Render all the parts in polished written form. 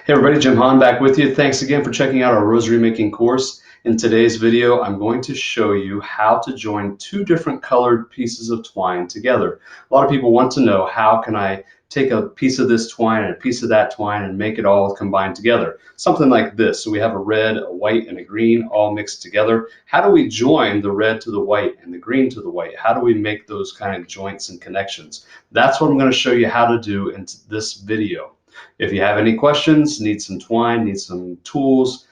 Hey everybody, Jim Hahn back with you. Thanks again for checking out our rosary making course. In today's video, I'm going to show you how to join two different colored pieces of twine together. A lot of people want to know, how can I take a piece of this twine and a piece of that twine and make it all combined together? Something like this. So we have a red, a white, and a green all mixed together. How do we join the red to the white and the green to the white? How do we make those kind of joints and connections? That's what I'm going to show you how to do in this video. If you have any questions, need some twine, need some tools,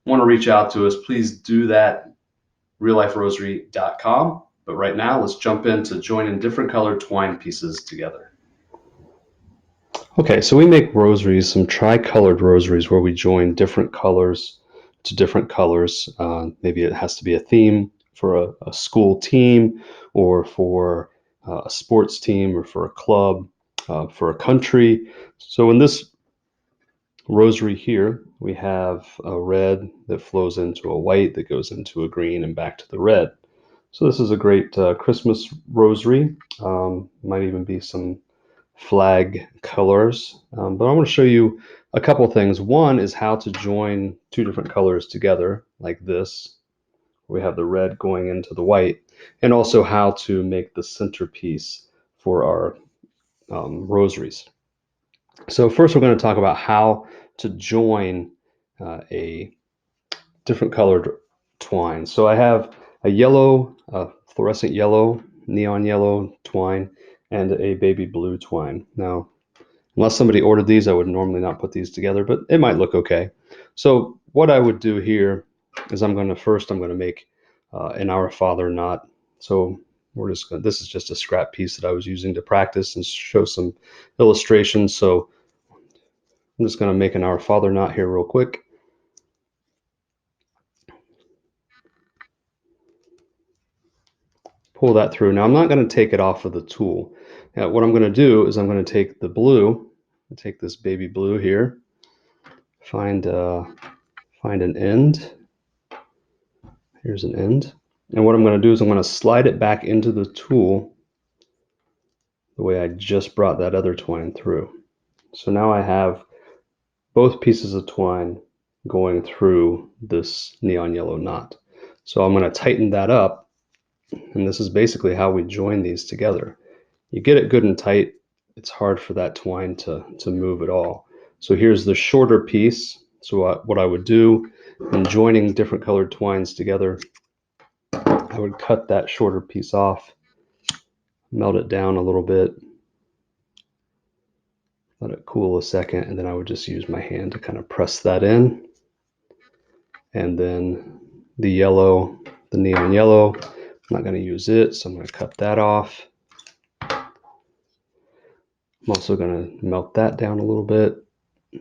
want to reach out to us, please do that, realliferosary.com. But right now, let's jump into joining different colored twine pieces together. Okay, so we make rosaries, some tri-colored rosaries, where we join different colors to different colors. Maybe it has to be a theme for a school team, or for a sports team, or for a club, for a country. So in this rosary here, we have a red that flows into a white that goes into a green and back to the red. So this is a great Christmas rosary. Might even be some flag colors, but I want to show you a couple things. One is how to join two different colors together, like this. We have the red going into the white, and also how to make the centerpiece for our rosaries. So first we're going to talk about how to join a different colored twine. So I have a yellow, fluorescent yellow, neon yellow twine, and a baby blue twine. Now, unless somebody ordered these, I would normally not put these together, but it might look okay. So what I would do here is I'm going to make an Our Father knot. So this is just a scrap piece that I was using to practice and show some illustrations. So I'm just going to make an Our Father knot here real quick. Pull that through. Now I'm not going to take it off of the tool. Now, what I'm going to do is I'm going to take the blue, take this baby blue here, find an end. Here's an end. And what I'm going to do is I'm going to slide it back into the tool the way I just brought that other twine through. So now I have both pieces of twine going through this neon yellow knot. So I'm going to tighten that up, and this is basically how we join these together. You get it good and tight, it's hard for that twine to move at all. So here's the shorter piece. So what I would do in joining different colored twines together, I would cut that shorter piece off, melt it down a little bit, let it cool a second, and then I would just use my hand to kind of press that in. And then the yellow, the neon yellow, I'm not going to use it, so I'm going to cut that off. I'm also going to melt that down a little bit. I'm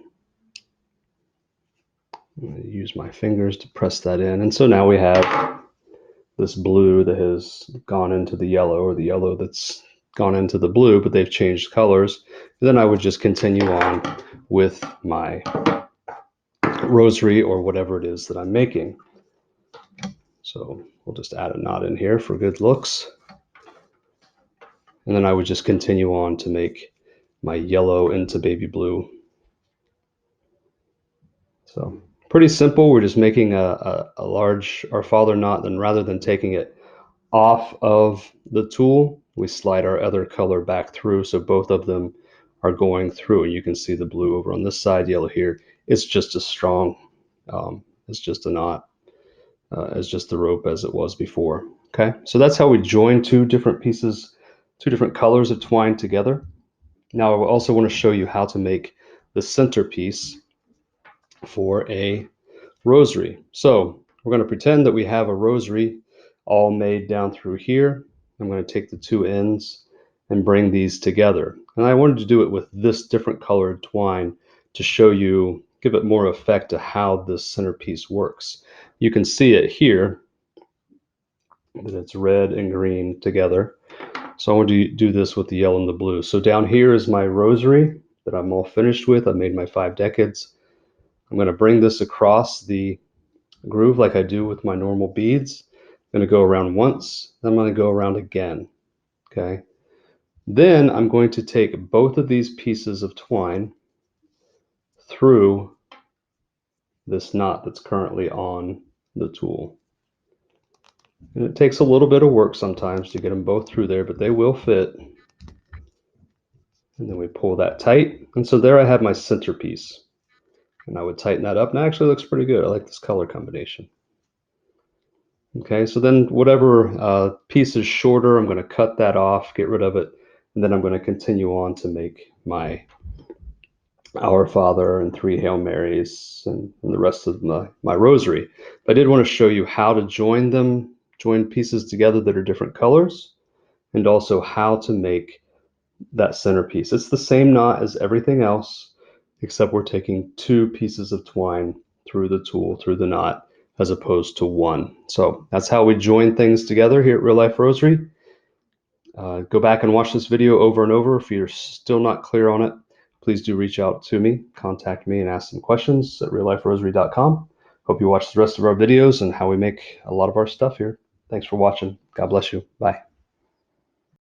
going to use my fingers to press that in. And so now we have this blue that has gone into the yellow, or the yellow that's gone into the blue, but they've changed colors. And then I would just continue on with my rosary or whatever it is that I'm making. So we'll just add a knot in here for good looks. And then I would just continue on to make my yellow into baby blue. So pretty simple. We're just making a large Our Father knot. Then rather than taking it off of the tool, we slide our other color back through, so both of them are going through. And you can see the blue over on this side, yellow here. It's just as strong. It's just a knot. As just the rope as it was before. Okay, so that's how we join two different pieces, two different colors of twine together. Now I also want to show you how to make the centerpiece for a rosary. So we're going to pretend that we have a rosary all made down through here. I'm going to take the two ends and bring these together. And I wanted to do it with this different colored twine to show you, give it more effect to how this centerpiece works. You can see it here that it's red and green together. So I want to do this with the yellow and the blue. So down here is my rosary that I'm all finished with. I made my 5 decades. I'm going to bring this across the groove like I do with my normal beads. I'm going to go around once, then I'm going to go around again. Okay. Then I'm going to take both of these pieces of twine through this knot that's currently on the tool. And it takes a little bit of work sometimes to get them both through there, but they will fit. And then we pull that tight. And so there I have my centerpiece. And I would tighten that up, and it actually looks pretty good. I like this color combination. Okay, so then whatever piece is shorter, I'm going to cut that off, get rid of it, and then I'm going to continue on to make my Our Father and 3 Hail Marys and the rest of my rosary. I did want to show you how to join pieces together that are different colors, and also how to make that centerpiece. It's the same knot as everything else, except we're taking 2 pieces of twine through the tool, through the knot, as opposed to 1. So that's how we join things together here at Real Life Rosary. Go back and watch this video over and over. If you're still not clear on it, please do reach out to me, contact me, and ask some questions at realliferosary.com. Hope you watch the rest of our videos and how we make a lot of our stuff here. Thanks for watching. God bless you. Bye.